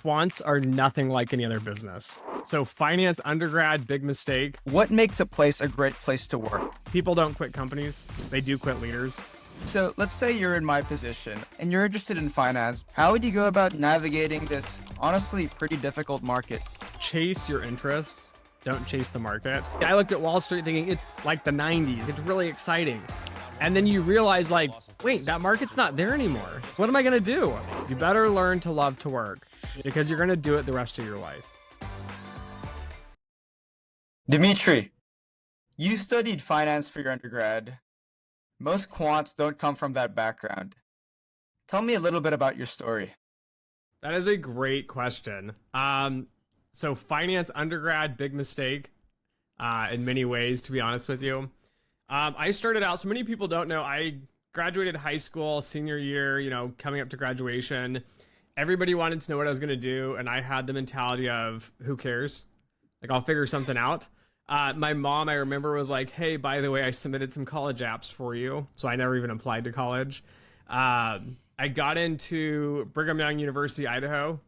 Quants are nothing like any other business. So finance undergrad, big mistake. What makes a place a great place to work? People don't quit companies. They do quit leaders. So let's say you're in my position and you're interested in finance. How would you go about navigating this honestly pretty difficult market? Chase your interests. Don't chase the market. I looked at Wall Street thinking it's like the 90s. It's really exciting. And then you realize like, wait, that market's not there anymore. What am I gonna do? You better learn to love to work because you're gonna do it the rest of your life. Dimitri, you studied finance for your undergrad. Most quants don't come from that background. Tell me a little bit about your story. That is a great question. So finance undergrad, big mistake in many ways, to be honest with you. I started out, so many people don't know, I graduated high school, senior year, coming up to graduation. Everybody wanted to know what I was going to do, and I had the mentality of, who cares? Like, I'll figure something out. My mom, I remember, was like, hey, by the way, I submitted some college apps for you. So I never even applied to college. I got into Brigham Young University, Idaho,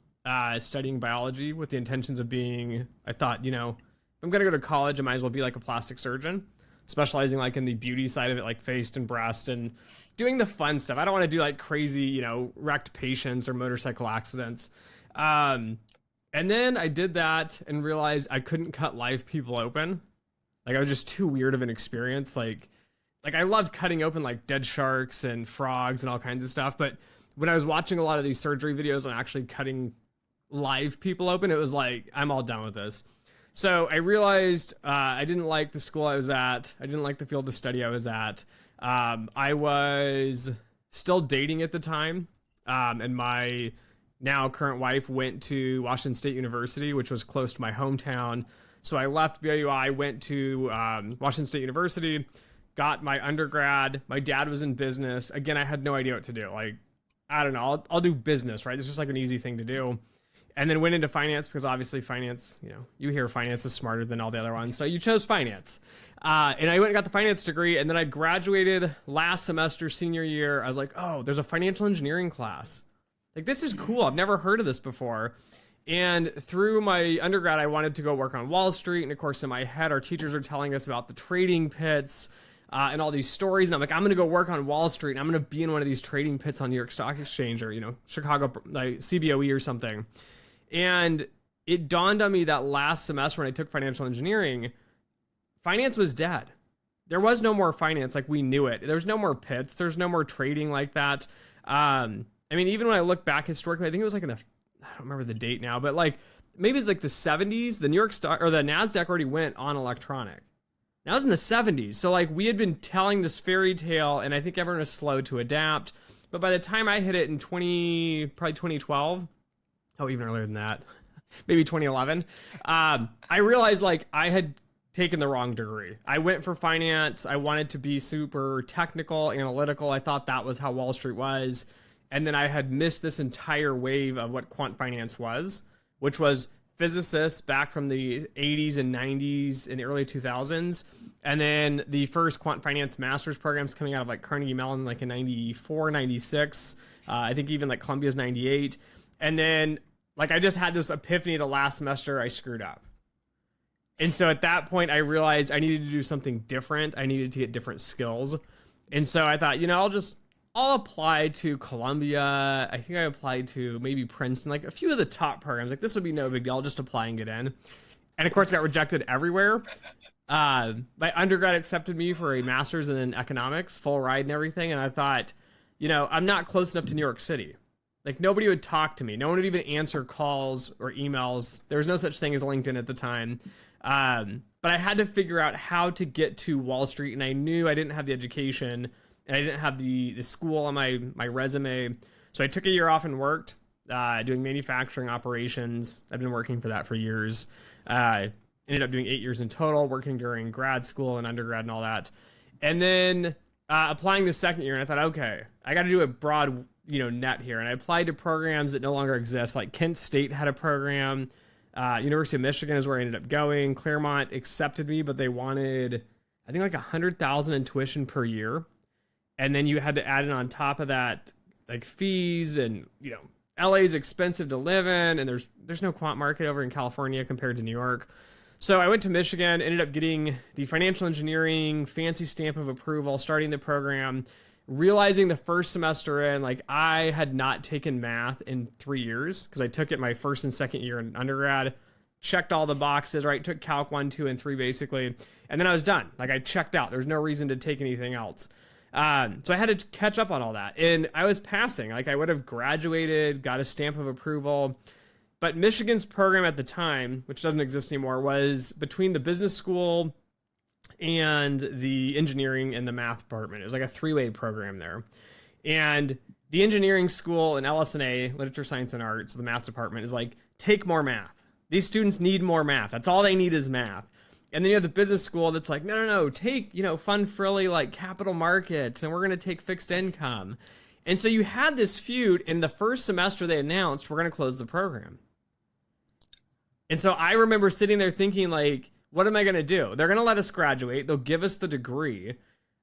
studying biology with the intentions of being, I thought, if I'm going to go to college, I might as well be like a plastic surgeon, specializing like in the beauty side of it, like face and breast and doing the fun stuff. I don't want to do like crazy, wrecked patients or motorcycle accidents. And then I did that and realized I couldn't cut live people open. Like I was just too weird of an experience. Like I loved cutting open like dead sharks and frogs and all kinds of stuff. But when I was watching a lot of these surgery videos on actually cutting live people open, it was like, I'm all done with this. So I realized I didn't like the school I was at. I didn't like the field of study I was at. I was still dating at the time. And my now current wife went to Washington State University, which was close to my hometown. So I left BYU, went to Washington State University, got my undergrad. My dad was in business. Again, I had no idea what to do. Like, I don't know, I'll do business, right? It's just like an easy thing to do. And then went into finance because obviously finance, you hear finance is smarter than all the other ones. So you chose finance. And I went and got the finance degree, and then I graduated last semester, senior year. I was like, oh, there's a financial engineering class. Like, this is cool. I've never heard of this before. And through my undergrad, I wanted to go work on Wall Street. And of course, in my head, our teachers are telling us about the trading pits and all these stories. And I'm like, I'm going to go work on Wall Street. And I'm going to be in one of these trading pits on New York Stock Exchange or, Chicago, like CBOE or something. And it dawned on me that last semester when I took financial engineering, finance was dead. There was no more finance like we knew it. There's no more pits. There's no more trading like that. Even when I look back historically, I think it was like I don't remember the date now, but like maybe it's like the 70s, the New York Stock or the NASDAQ already went on electronic. Now it's in the 70s. So like we had been telling this fairy tale and I think everyone was slow to adapt. But by the time I hit it in probably 2012, even earlier than that, maybe 2011, I realized like I had taken the wrong degree. I went for finance. I wanted to be super technical, analytical. I thought that was how Wall Street was. And then I had missed this entire wave of what quant finance was, which was physicists back from the 80s and 90s and the early 2000s. And then the first quant finance master's programs coming out of like Carnegie Mellon, like in 94, 96. I think even like Columbia's 98. And then like I just had this epiphany the last semester I screwed up. And so at that point I realized I needed to do something different. I needed to get different skills. And so I thought, I'll apply to Columbia. I think I applied to maybe Princeton, like a few of the top programs. Like this would be no big deal. I'll just apply and get in. And of course I got rejected everywhere. My undergrad accepted me for a master's in economics, full ride and everything. And I thought, I'm not close enough to New York City. Like nobody would talk to me. No one would even answer calls or emails. There was no such thing as LinkedIn at the time. But I had to figure out how to get to Wall Street. And I knew I didn't have the education and I didn't have the school on my resume. So I took a year off and worked doing manufacturing operations. I've been working for that for years. Ended up doing 8 years in total, working during grad school and undergrad and all that. And then applying the second year, and I thought, okay, I got to do a broad net here. And I applied to programs that no longer exist. Like Kent State had a program. University of Michigan is where I ended up going. Claremont accepted me, but they wanted, I think like $100,000 in tuition per year. And then you had to add in on top of that, like fees and, LA is expensive to live in, and there's no quant market over in California compared to New York. So I went to Michigan, ended up getting the financial engineering fancy stamp of approval, starting the program, realizing the first semester in, like, I had not taken math in 3 years because I took it my first and second year in undergrad, checked all the boxes, right? Took Calc 1, 2, and 3 basically. And then I was done. Like, I checked out. There's no reason to take anything else. So I had to catch up on all that. And I was passing. Like, I would have graduated, got a stamp of approval. But Michigan's program at the time, which doesn't exist anymore, was between the business school and the engineering and the math department. It was like a three-way program there. And the engineering school and LS&A, Literature, Science, and Arts, the math department, is like, take more math. These students need more math. That's all they need is math. And then you have the business school that's like, no, take, fun, frilly, like capital markets, and we're going to take fixed income. And so you had this feud. In the first semester, they announced, we're going to close the program. And so I remember sitting there thinking, like, what am I going to do? They're going to let us graduate. They'll give us the degree.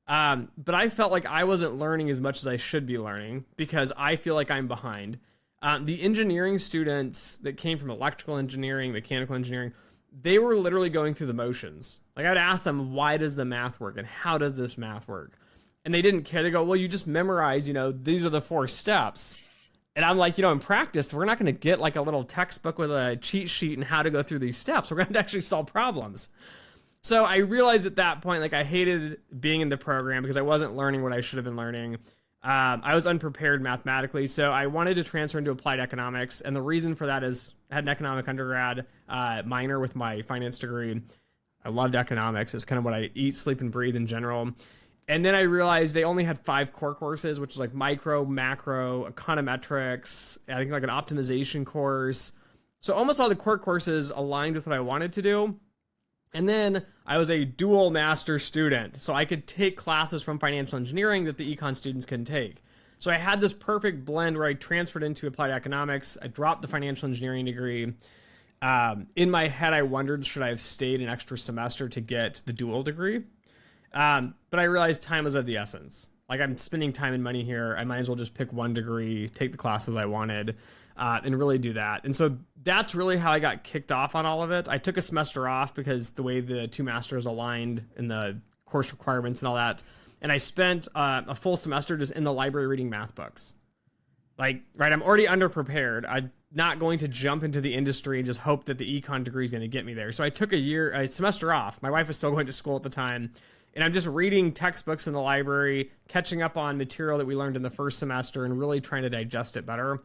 But I felt like I wasn't learning as much as I should be learning because I feel like I'm behind. The engineering students that came from electrical engineering, mechanical engineering, they were literally going through the motions. Like, I'd ask them, why does the math work and how does this math work? And they didn't care. They go, well, you just memorize, these are the 4 steps. And I'm like, in practice, we're not going to get like a little textbook with a cheat sheet and how to go through these steps. We're going to actually solve problems. So I realized at that point, like, I hated being in the program because I wasn't learning what I should have been learning. I was unprepared mathematically, so I wanted to transfer into applied economics. And the reason for that is I had an economic undergrad minor with my finance degree. I loved economics. It's kind of what I eat, sleep, and breathe in general. And then I realized they only had 5 core courses, which is like micro, macro, econometrics, I think like an optimization course. So almost all the core courses aligned with what I wanted to do. And then I was a dual master student, so I could take classes from financial engineering that the econ students couldn't take. So I had this perfect blend where I transferred into applied economics. I dropped the financial engineering degree. In my head, I wondered, should I have stayed an extra semester to get the dual degree? But I realized time was of the essence. Like, I'm spending time and money here. I might as well just pick one degree, take the classes I wanted, and really do that. And so that's really how I got kicked off on all of it. I took a semester off because the way the 2 masters aligned in the course requirements and all that. And I spent a full semester just in the library reading math books. Like, right, I'm already underprepared. I'm not going to jump into the industry and just hope that the econ degree is going to get me there. So I took a semester off. My wife was still going to school at the time. And I'm just reading textbooks in the library, catching up on material that we learned in the first semester and really trying to digest it better.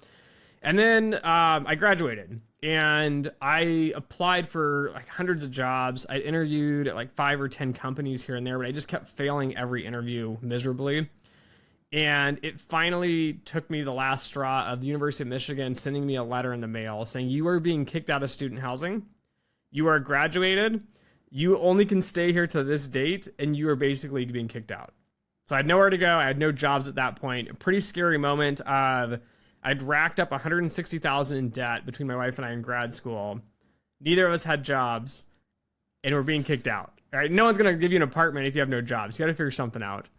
And then I graduated and I applied for like hundreds of jobs. I interviewed at like 5 or 10 companies here and there, but I just kept failing every interview miserably. And it finally took me the last straw of the University of Michigan sending me a letter in the mail saying, you are being kicked out of student housing. You are graduated. You only can stay here to this date, and you are basically being kicked out. So I had nowhere to go. I had no jobs at that point. A pretty scary moment of I'd racked up $160,000 in debt between my wife and I in grad school. Neither of us had jobs, and we're being kicked out. All right, no one's going to give you an apartment if you have no jobs. You got to figure something out.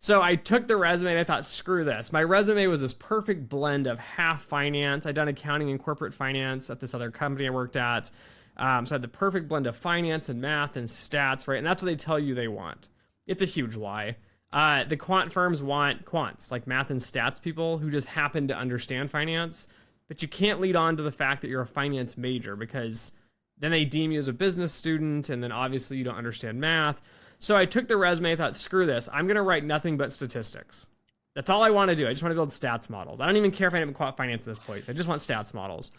So I took the resume and I thought, screw this. My resume was this perfect blend of half finance. I'd done accounting and corporate finance at this other company I worked at. So I had the perfect blend of finance and math and stats, right? And that's what they tell you they want. It's a huge lie. The quant firms want quants, like math and stats people who just happen to understand finance. But you can't lead on to the fact that you're a finance major because then they deem you as a business student, and then obviously you don't understand math. So I took the resume and thought, screw this. I'm going to write nothing but statistics. That's all I want to do. I just want to build stats models. I don't even care if I have quant finance in this place. I just want stats models.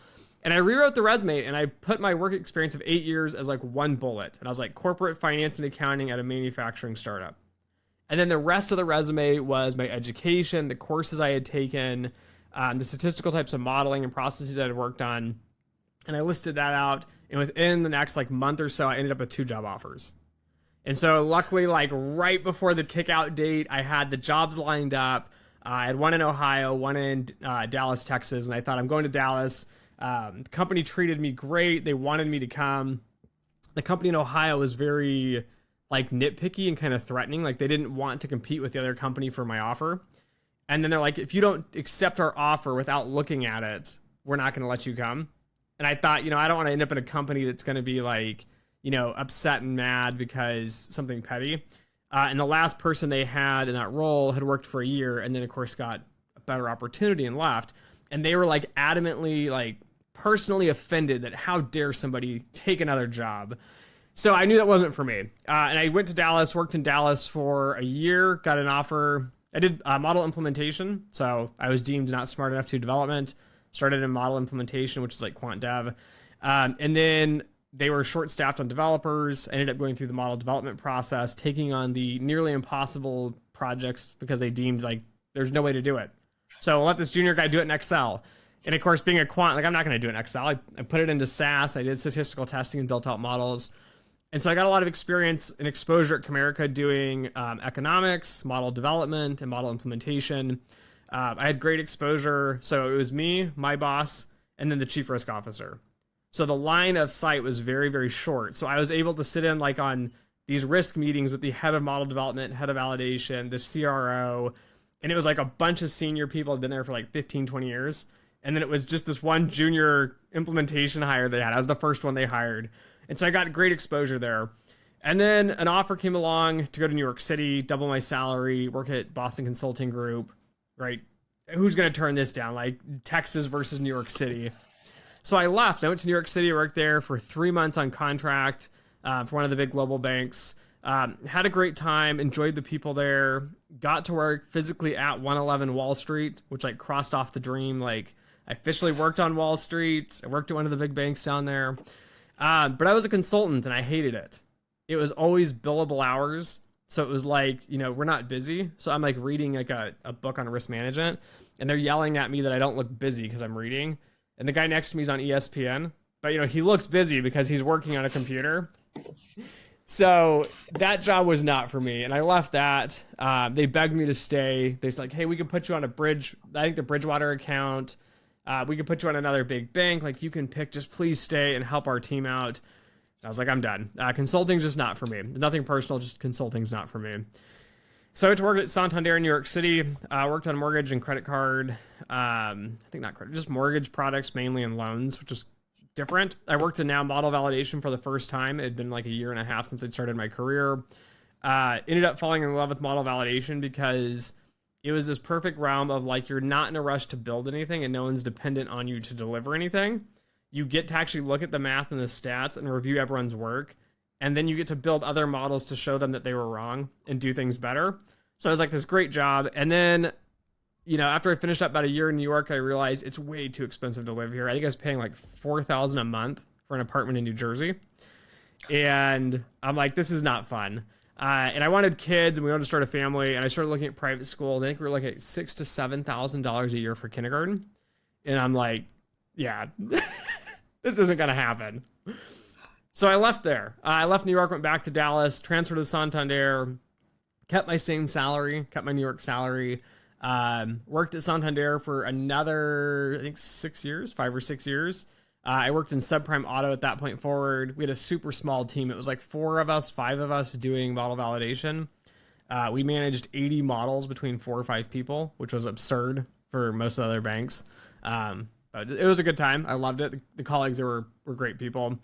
And I rewrote the resume and I put my work experience of 8 years as like one bullet. And I was like, corporate finance and accounting at a manufacturing startup. And then the rest of the resume was my education, the courses I had taken, the statistical types of modeling and processes that I had worked on. And I listed that out. And within the next like month or so, I ended up with 2 job offers. And so luckily, like right before the kickout date, I had the jobs lined up. I had one in Ohio, one in Dallas, Texas. And I thought, I'm going to Dallas. The company treated me great. They wanted me to come. The company in Ohio was very like nitpicky and kind of threatening. Like they didn't want to compete with the other company for my offer. And then they're like, if you don't accept our offer without looking at it, we're not going to let you come. And I thought, I don't want to end up in a company that's going to be like, upset and mad because something petty. And the last person they had in that role had worked for a year and then, of course, got a better opportunity and left. And they were like adamantly, like personally offended that how dare somebody take another job. So I knew that wasn't for me. And I went to Dallas, worked in Dallas for a year, got an offer. I did model implementation. So I was deemed not smart enough to do development. Started in model implementation, which is like quant dev. And then they were short-staffed on developers. I ended up going through the model development process, taking on the nearly impossible projects because they deemed like there's no way to do it. So we'll let this junior guy do it in Excel. And of course, being a quant, like I'm not going to do it in Excel. I put it into SAS. I did statistical testing and built out models. And so I got a lot of experience and exposure at Comerica doing economics, model development, and model implementation. I had great exposure. So it was me, my boss, and then the chief risk officer. So the line of sight was very, very short. So I was able to sit in like on these risk meetings with the head of model development, head of validation, the CRO. And it was like a bunch of senior people had been there for like 15, 20 years. And then it was just this one junior implementation hire they had. I was the first one they hired. And so I got great exposure there. And then an offer came along to go to New York City, double my salary, work at Boston Consulting Group, right? Who's going to turn this down? Like Texas versus New York City. So I left. I went to New York City, worked there for 3 months on contract for one of the big global banks. Had a great time, enjoyed the people there, got to work physically at 111 Wall Street, which like crossed off the dream. Like I officially worked on Wall Street. I worked at one of the big banks down there. But I was a consultant and I hated it. It was always billable hours. So it was like, we're not busy. So I'm like reading like a book on risk management and they're yelling at me that I don't look busy because I'm reading. And the guy next to me is on ESPN, but he looks busy because he's working on a computer. So that job was not for me. And I left that. They begged me to stay. They're like, hey, we could put you on a bridge. I think the Bridgewater account. We could put you on another big bank. Like you can pick, just please stay and help our team out. I was like, I'm done. Consulting's just not for me. Nothing personal, just consulting's not for me. So I went to work at Santander in New York City. Worked on mortgage and credit card. I think not credit, just mortgage products, mainly in loans, which is different. I worked in now model validation for the first time. It had been like a year and a half since I'd started my career. Ended up falling in love with model validation because it was this perfect realm of like, you're not in a rush to build anything and no one's dependent on you to deliver anything. You get to actually look at the math and the stats and review everyone's work. And then you get to build other models to show them that they were wrong and do things better. So it was like this great job. And then, after I finished up about a year in New York, I realized it's way too expensive to live here. I think I was paying like $4,000 a month for an apartment in New Jersey. And I'm like, this is not fun. And I wanted kids and we wanted to start a family. And I started looking at private schools. I think we were looking at $6,000 to $7,000 a year for kindergarten. And I'm like, yeah, this isn't going to happen. So I left there. I left New York, went back to Dallas, transferred to Santander, kept my same salary, kept my New York salary, worked at Santander for another, I think 5 or 6 years. I worked in subprime auto at that point forward. We had a super small team. It was like 5 of us doing model validation. We managed 80 models between 4 or 5 people, which was absurd for most of the other banks. But it was a good time. I loved it. The colleagues there were great people.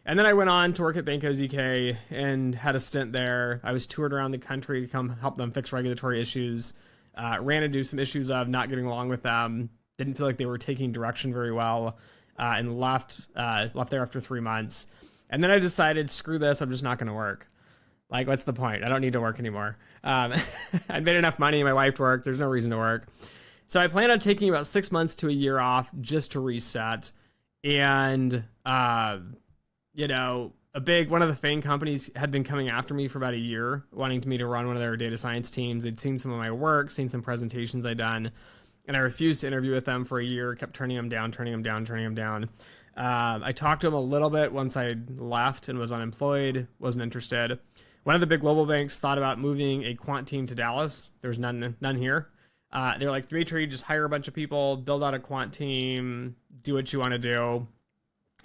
And then I went on to work at Banco ZK and had a stint there. I was toured around the country to come help them fix regulatory issues. Ran into some issues of not getting along with them. Didn't feel like they were taking direction very well, and left there after 3 months. And then I decided, screw this, I'm just not going to work. Like, what's the point? I don't need to work anymore. I'd made enough money, my wife worked, there's no reason to work. So I planned on taking about 6 months to a year off just to reset. And one of the FANG companies had been coming after me for about a year, wanting me to run one of their data science teams. They'd seen some of my work, seen some presentations I'd done, and I refused to interview with them for a year, kept turning them down. I talked to them a little bit once I left and was unemployed, wasn't interested. One of the big global banks thought about moving a quant team to Dallas. There's none here. They were like, Dimitri, just hire a bunch of people, build out a quant team, do what you want to do.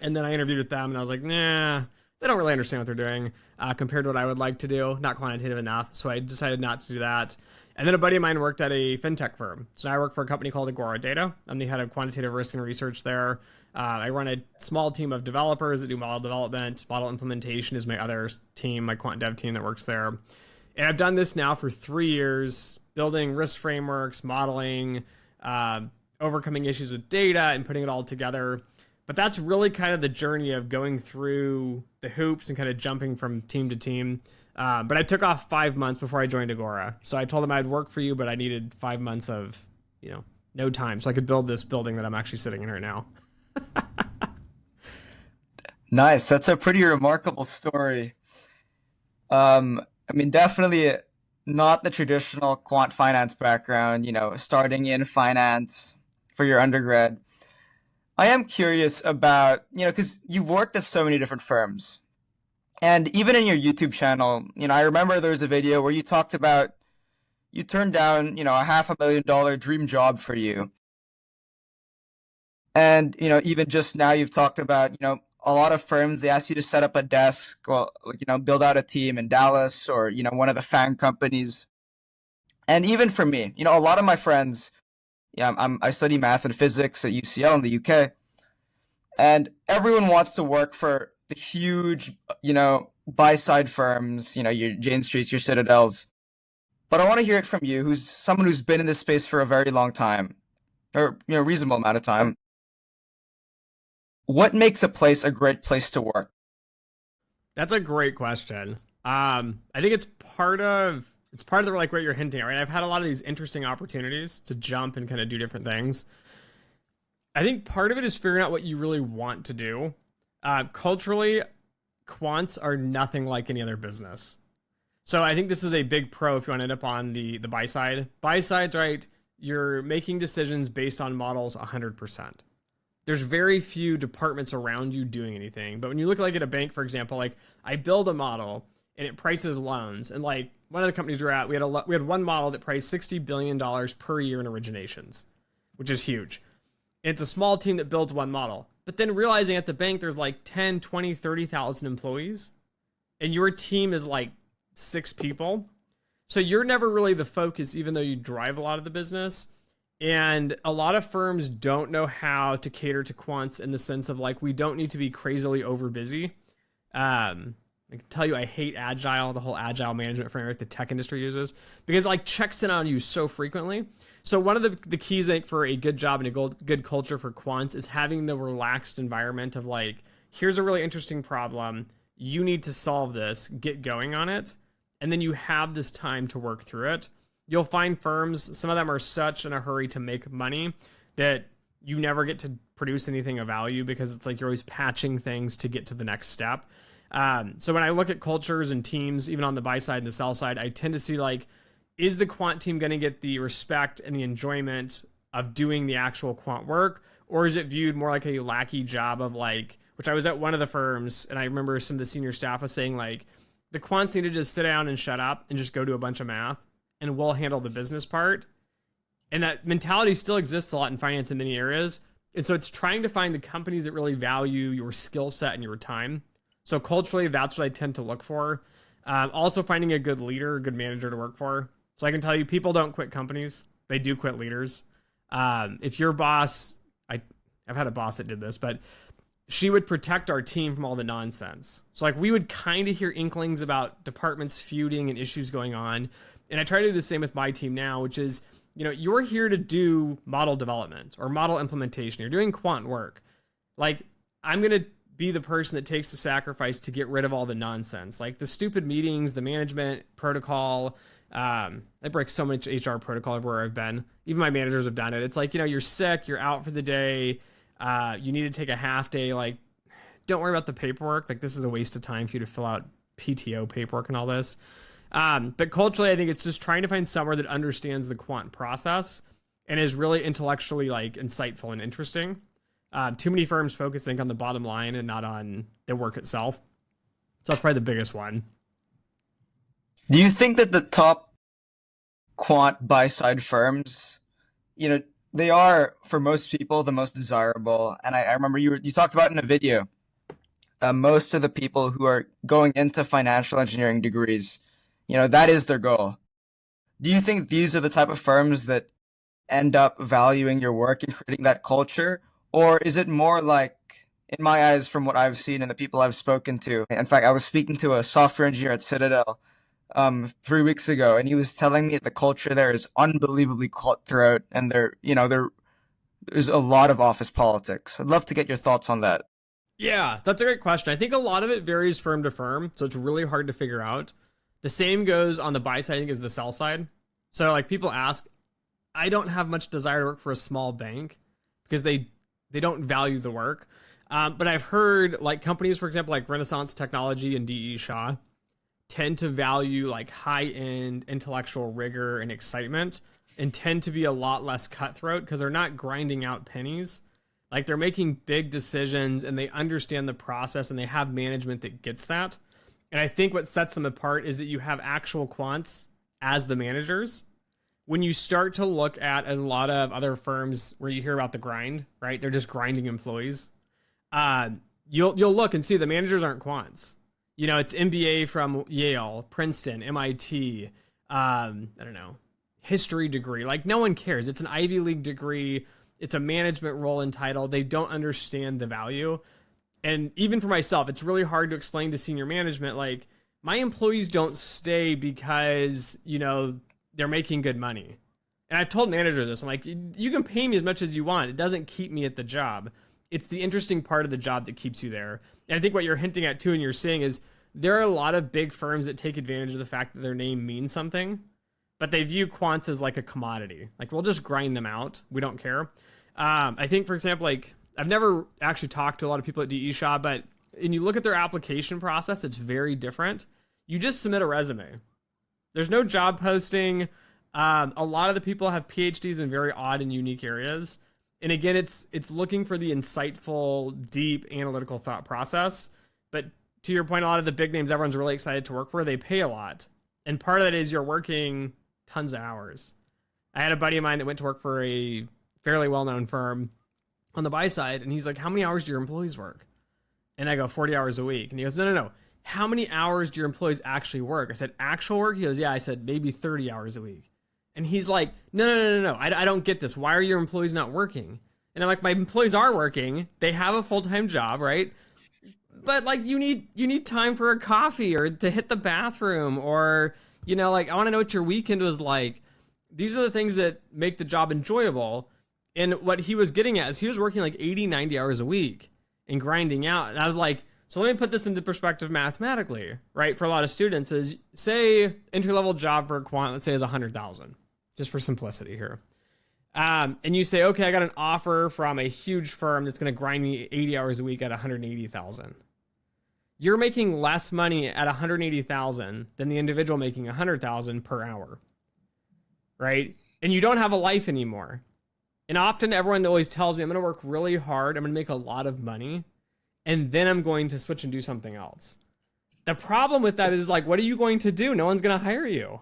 And then I interviewed with them and I was like, nah, they don't really understand what they're doing compared to what I would like to do. Not quantitative enough. So I decided not to do that. And then a buddy of mine worked at a fintech firm. So now I work for a company called Agora Data. I'm the head of quantitative risk and research there. I run a small team of developers that do model development. Model implementation is my other team, my quant dev team that works there. And I've done this now for 3 years, building risk frameworks, modeling, overcoming issues with data, and putting it all together. But that's really kind of the journey of going through the hoops and kind of jumping from team to team. But I took off 5 months before I joined Agora. So I told them I'd work for you, but I needed 5 months of, no time. So I could build this building that I'm actually sitting in right now. Nice. That's a pretty remarkable story. I mean, definitely not the traditional quant finance background, starting in finance for your undergrad. I am curious about, because you've worked at so many different firms. And even in your YouTube channel, I remember there was a video where you talked about you turned down, a $500,000 dream job for you. And, even just now you've talked about, a lot of firms, they ask you to set up a desk or, build out a team in Dallas or, one of the FANG companies. And even for me, a lot of my friends, I study math and physics at UCL in the UK. And everyone wants to work for the huge, buy-side firms, your Jane Streets, your Citadels. But I want to hear it from you, who's someone who's been in this space for a very long time, or, reasonable amount of time. What makes a place a great place to work? That's a great question. I think it's part of the like what you're hinting at, right? I've had a lot of these interesting opportunities to jump and kind of do different things. I think part of it is figuring out what you really want to do. Culturally, quants are nothing like any other business. So I think this is a big pro if you want to end up on the buy side. Buy side's right. You're making decisions based on models 100%. There's very few departments around you doing anything. But when you look like at a bank, for example, like I build a model and it prices loans. And like one of the companies we're at, we had one model that priced $60 billion per year in originations, which is huge. It's a small team that builds one model. But then realizing at the bank, there's like 10, 20, 30,000 employees. And your team is like 6 people. So you're never really the focus, even though you drive a lot of the business. And a lot of firms don't know how to cater to quants in the sense of like, we don't need to be crazily over busy. I can tell you, I hate agile, the whole agile management framework the tech industry uses, because it like checks in on you so frequently. So one of the keys, I think, for a good job and a good culture for quants is having the relaxed environment of like, here's a really interesting problem. You need to solve this, get going on it. And then you have this time to work through it. You'll find firms, some of them are such in a hurry to make money that you never get to produce anything of value because it's like you're always patching things to get to the next step. So when I look at cultures and teams, even on the buy side and the sell side, I tend to see like, is the quant team going to get the respect and the enjoyment of doing the actual quant work? Or is it viewed more like a lackey job of like, which I was at one of the firms and I remember some of the senior staff was saying like, the quants need to just sit down and shut up and just go do a bunch of math and we'll handle the business part. And that mentality still exists a lot in finance in many areas. And so it's trying to find the companies that really value your skill set and your time. So culturally, that's what I tend to look for. Also finding a good leader, a good manager to work for. So I can tell you, people don't quit companies. They do quit leaders. If your boss, I've had a boss that did this, but she would protect our team from all the nonsense. So like we would kind of hear inklings about departments feuding and issues going on. And I try to do the same with my team now, which is, you're here to do model development or model implementation. You're doing quant work. Like I'm going to be the person that takes the sacrifice to get rid of all the nonsense, like the stupid meetings, the management protocol. I break so much HR protocol everywhere I've been. Even my managers have done it. It's like, you're sick, you're out for the day. You need to take a half day. Like, don't worry about the paperwork. Like this is a waste of time for you to fill out PTO paperwork and all this. But culturally, I think it's just trying to find somewhere that understands the quant process and is really intellectually like insightful and interesting. Too many firms focus, I think, on the bottom line and not on the work itself. So that's probably the biggest one. Do you think that the top quant buy-side firms, they are, for most people, the most desirable? And I remember you talked about in a video, most of the people who are going into financial engineering degrees, that is their goal. Do you think these are the type of firms that end up valuing your work and creating that culture? Or is it more like, in my eyes, from what I've seen and the people I've spoken to, in fact, I was speaking to a software engineer at Citadel 3 weeks ago, and he was telling me the culture there is unbelievably cutthroat, and there's a lot of office politics. I'd love to get your thoughts on that. Yeah, that's a great question. I think a lot of it varies firm to firm, so it's really hard to figure out. The same goes on the buy side, I think, as the sell side. So like people ask, I don't have much desire to work for a small bank because they don't value the work. But I've heard like companies, for example, like Renaissance Technology and DE Shaw tend to value like high end intellectual rigor and excitement and tend to be a lot less cutthroat because they're not grinding out pennies. Like they're making big decisions and they understand the process and they have management that gets that. And I think what sets them apart is that you have actual quants as the managers. When you start to look at a lot of other firms where you hear about the grind, right? They're just grinding employees. You'll look and see the managers aren't quants. You know, it's MBA from Yale, Princeton, MIT, I don't know, history degree. Like no one cares. It's an Ivy League degree. It's a management role and title. They don't understand the value. And even for myself, it's really hard to explain to senior management, like my employees don't stay because, you know, they're making good money. And I've told managers this. I'm like, you can pay me as much as you want. It doesn't keep me at the job. It's the interesting part of the job that keeps you there. And I think what you're hinting at too, and you're saying is there are a lot of big firms that take advantage of the fact that their name means something, but they view quants as like a commodity. Like we'll just grind them out. We don't care. I think, for example, like I've never actually talked to a lot of people at DE Shaw, but when you look at their application process, it's very different. You just submit a resume. There's no job posting. A lot of the people have PhDs in very odd and unique areas. And again, it's looking for the insightful, deep analytical thought process. But to your point, a lot of the big names everyone's really excited to work for, they pay a lot. And part of that is you're working tons of hours. I had a buddy of mine that went to work for a fairly well-known firm on the buy side, and he's like, how many hours do your employees work? And I go, 40 hours a week. And he goes, no. How many hours do your employees actually work? I said, actual work? He goes, yeah. I said, maybe 30 hours a week. And he's like, no. I don't get this. Why are your employees not working? And I'm like, my employees are working. They have a full-time job, right? But like, you need time for a coffee or to hit the bathroom, or, you know, like I want to know what your weekend was like. These are the things that make the job enjoyable. And what he was getting at is he was working like 80, 90 hours a week and grinding out. And I was like, so let me put this into perspective mathematically, right? For a lot of students is, say entry-level job for a quant, let's say is 100,000, just for simplicity here. And you say, okay, I got an offer from a huge firm that's going to grind me 80 hours a week at 180,000. You're making less money at 180,000 than the individual making 100,000 per hour, right? And you don't have a life anymore. And often everyone always tells me, I'm going to work really hard. I'm going to make a lot of money. And then I'm going to switch and do something else. The problem with that is like, what are you going to do? No one's going to hire you.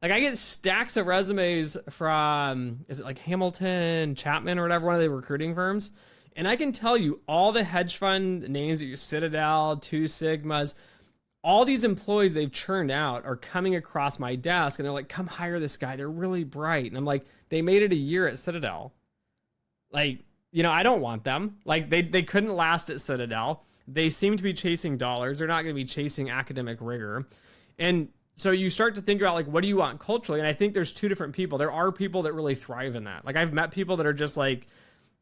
Like I get stacks of resumes from, is it like Hamilton, Chapman or whatever, one of the recruiting firms. And I can tell you all the hedge fund names that you Citadel, Two Sigmas, all these employees they've churned out are coming across my desk and they're like, come hire this guy. They're really bright. And I'm like, they made it a year at Citadel. Like, you know, I don't want them. Like they couldn't last at Citadel. They seem to be chasing dollars. They're not going to be chasing academic rigor. And so you start to think about like, what do you want culturally? And I think there's two different people. There are people that really thrive in that. Like I've met people that are just like,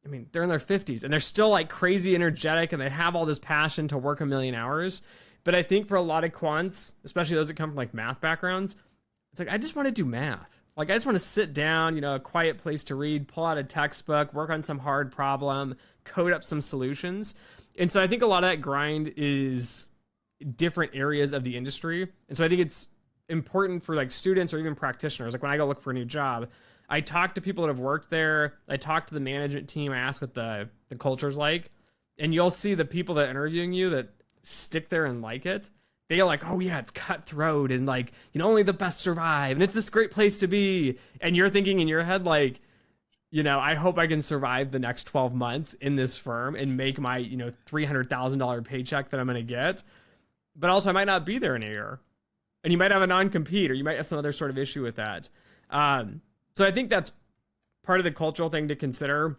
I mean, they're in their 50s and they're still like crazy energetic and they have all this passion to work a million hours. But I think for a lot of quants, especially those that come from like math backgrounds, it's like, I just want to do math. Like, I just want to sit down, you know, a quiet place to read, pull out a textbook, work on some hard problem, code up some solutions. And so I think a lot of that grind is different areas of the industry. And so I think it's important for like students or even practitioners. Like when I go look for a new job, I talk to people that have worked there. I talk to the management team. I ask what the culture's like. And you'll see the people that are interviewing you that stick there and like it. They're like, oh yeah, it's cutthroat and like, you know, only the best survive and it's this great place to be. And you're thinking in your head, like, you know, I hope I can survive the next 12 months in this firm and make my, you know, $300,000 paycheck that I'm going to get. But also I might not be there in a year. And you might have a non-compete, or you might have some other sort of issue with that. So I think that's part of the cultural thing to consider.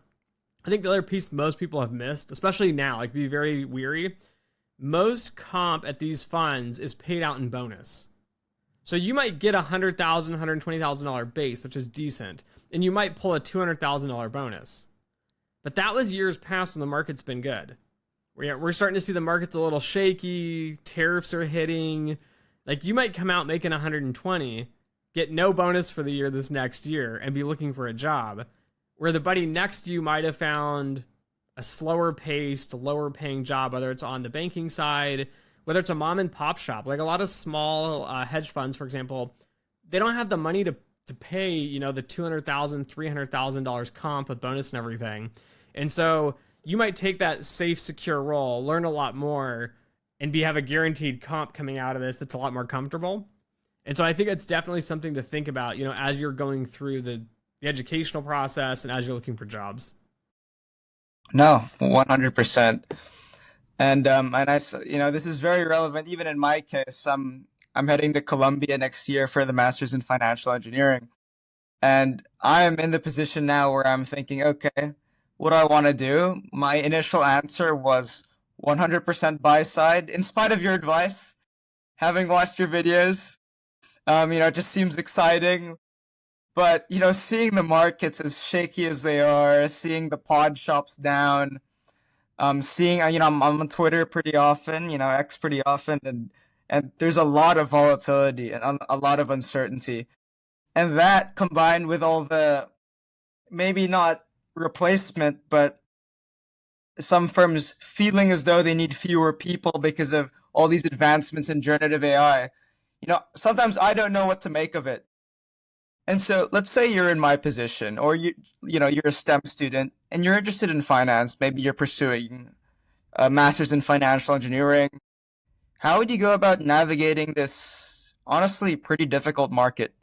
I think the other piece most people have missed, especially now, like be very weary. Most comp at these funds is paid out in bonus. So you might get $100,000, $120,000 base, which is decent, and you might pull a $200,000 bonus. But that was years past when the market's been good. We're starting to see the market's a little shaky. Tariffs are hitting. Like you might come out making 120, get no bonus for the year this next year, and be looking for a job. Where the buddy next to you might have found a slower paced, lower paying job, whether it's on the banking side, whether it's a mom and pop shop. Like a lot of small hedge funds, for example, they don't have the money to pay, you know, the $200,000, $300,000 comp with bonus and everything. And so you might take that safe, secure role, learn a lot more, and have a guaranteed comp coming out of this that's a lot more comfortable. And so I think it's definitely something to think about, you know, as you're going through the educational process and as you're looking for jobs. No, 100%. And you know, this is very relevant even in my case. I'm heading to Columbia next year for the master's in financial engineering. And I'm in the position now where I'm thinking, okay, what do I want to do? My initial answer was 100% buy side, in spite of your advice, having watched your videos. You know, it just seems exciting. But, you know, seeing the markets as shaky as they are, seeing the pod shops down, seeing, you know, I'm on Twitter pretty often, you know, X pretty often, and there's a lot of volatility and a lot of uncertainty. And that combined with all the, maybe not replacement, but some firms feeling as though they need fewer people because of all these advancements in generative AI, you know, sometimes I don't know what to make of it. And so let's say you're in my position, or you know, you're a STEM student and you're interested in finance. Maybe you're pursuing a master's in financial engineering. How would you go about navigating this honestly pretty difficult market?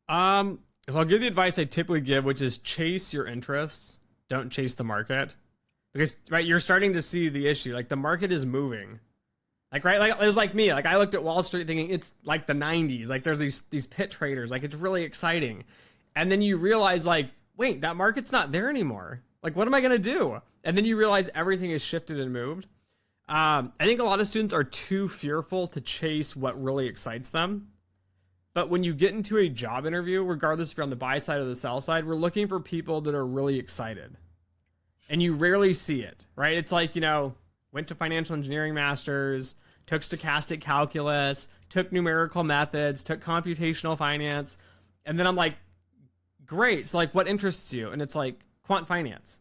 So I'll give the advice I typically give, which is chase your interests. Don't chase the market. Because, right, you're starting to see the issue. Like, the market is moving. Like, right, like, it was like me. Like, I looked at Wall Street thinking it's like the 90s. Like, there's these pit traders. Like, it's really exciting. And then you realize, like, wait, that market's not there anymore. Like, what am I going to do? And then you realize everything is shifted and moved. I think a lot of students are too fearful to chase what really excites them. But when you get into a job interview, regardless if you're on the buy side or the sell side, we're looking for people that are really excited. And you rarely see it, right? It's like, you know, went to financial engineering masters, took stochastic calculus, took numerical methods, took computational finance. And then I'm like, great. So like, what interests you? And it's like quant finance.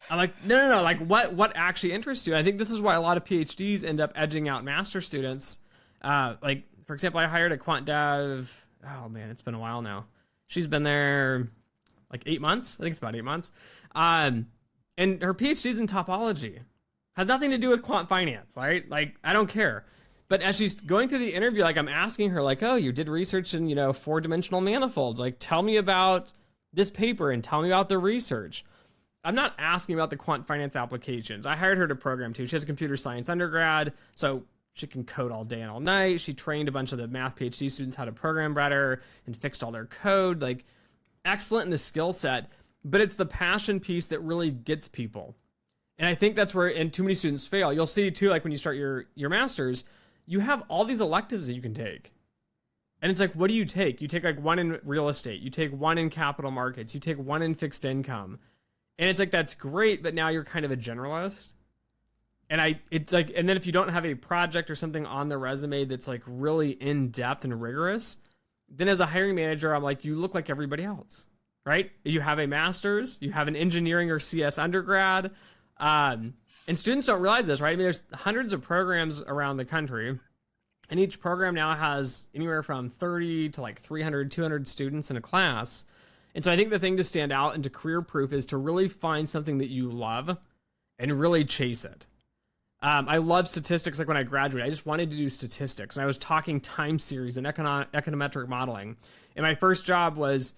I'm like, no. Like what actually interests you? I think this is why a lot of PhDs end up edging out master students. Like, for example, I hired a quant dev. Oh man, it's been a while now. She's been there like 8 months. I think it's about 8 months. And her PhD's in topology. Has nothing to do with quant finance, right? Like, I don't care. But as she's going through the interview, like, I'm asking her, like, oh, you did research in, you know, 4-dimensional manifolds. Like, tell me about this paper and tell me about the research. I'm not asking about the quant finance applications. I hired her to program too. She has a computer science undergrad, so she can code all day and all night. She trained a bunch of the math PhD students how to program better and fixed all their code. Like, excellent in the skill set. But it's the passion piece that really gets people. And I think that's where, and too many students fail. You'll see too, like when you start your master's, you have all these electives that you can take. And it's like, what do you take? You take like one in real estate. You take one in capital markets. You take one in fixed income. And it's like, that's great, but now you're kind of a generalist. And it's like, and then if you don't have a project or something on the resume that's like really in depth and rigorous, then as a hiring manager, I'm like, you look like everybody else. Right? You have a master's, you have an engineering or CS undergrad, and students don't realize this, right? I mean, there's hundreds of programs around the country, and each program now has anywhere from 30 to like 300, 200 students in a class. And so I think the thing to stand out and to career proof is to really find something that you love and really chase it. I love statistics. Like when I graduated, I just wanted to do statistics, and I was talking time series and econometric modeling. And my first job was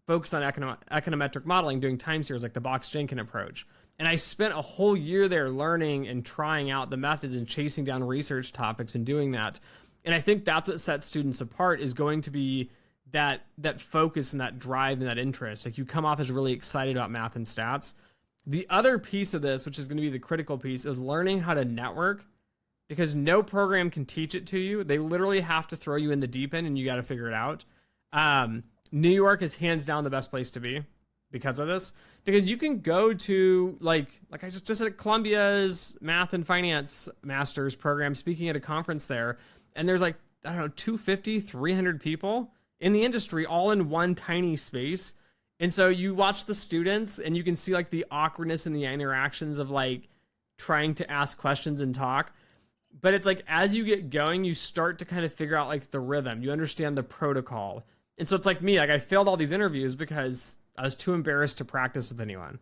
focused on econometric modeling, doing time series like the Box-Jenkins approach. And I spent a whole year there learning and trying out the methods and chasing down research topics and doing that. And I think that's what sets students apart, is going to be that focus and that drive and that interest. Like, you come off as really excited about math and stats. The other piece of this, which is going to be the critical piece, is learning how to network, because no program can teach it to you. They literally have to throw you in the deep end and you got to figure it out. New York is hands down the best place to be because of this, because you can go to like I just at Columbia's math and finance master's program, speaking at a conference there, and there's like, I don't know, 250, 300 people in the industry, all in one tiny space. And so you watch the students and you can see like the awkwardness in the interactions of like trying to ask questions and talk. But it's like, as you get going, you start to kind of figure out like the rhythm. You understand the protocol. And so it's like me, like I failed all these interviews because I was too embarrassed to practice with anyone,